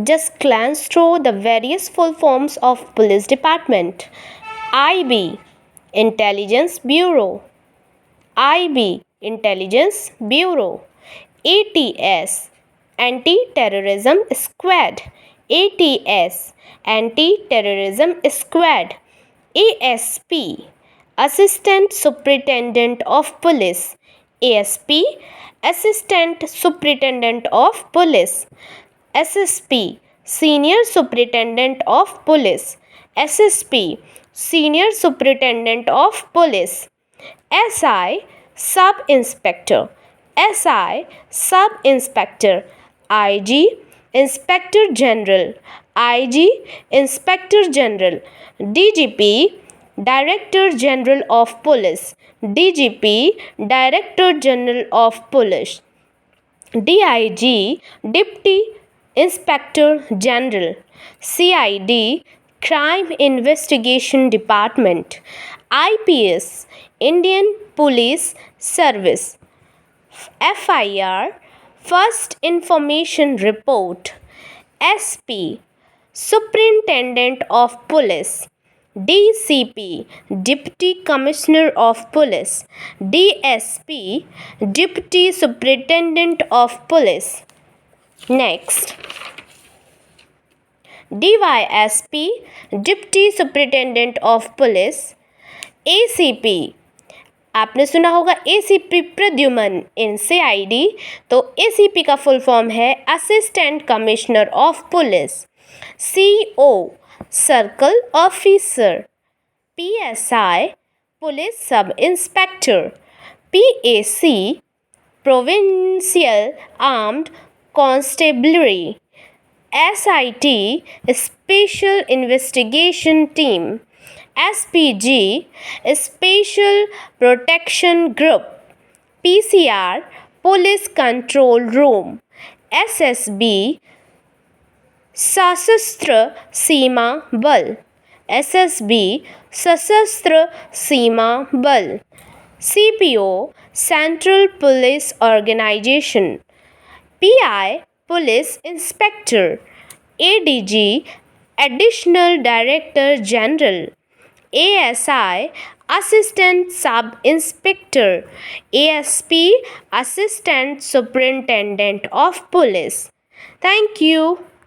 Just glance through the various full forms of police department. IB, Intelligence Bureau. IB, Intelligence Bureau. ATS, Anti-Terrorism Squad. ATS, Anti-Terrorism Squad. ASP, Assistant Superintendent of Police. ASP, Assistant Superintendent of Police. SSP, Senior Superintendent of Police. SSP, Senior Superintendent of Police. SI, Sub Inspector. SI, Sub Inspector. IG, Inspector General. IG, Inspector General. DGP, Director General of Police. DGP, Director General of Police. DIG, Deputy Inspector General. CID, Crime Investigation Department. IPS, Indian Police Service. FIR, First Information Report. SP, Superintendent of Police. DCP, Deputy Commissioner of Police. DSP, Deputy Superintendent of Police. Next, DYSP, Deputy Superintendent of Police. ACP, आपने सुना होगा ACP Pradyuman इन CID, तो ACP का full form है assistant commissioner of police. CO, circle officer. PSI, police sub inspector. PAC, provincial armed constabulary. SIT, special investigation team. SPG, Special Protection Group. PCR, Police Control Room. SSB, सशस्त्र सीमा बल. SSB, सशस्त्र सीमा बल. CPO, Central Police Organization. PI, Police Inspector. ADG, Additional Director General. ASI, Assistant Sub Inspector. ASP, Assistant Superintendent of Police. Thank you.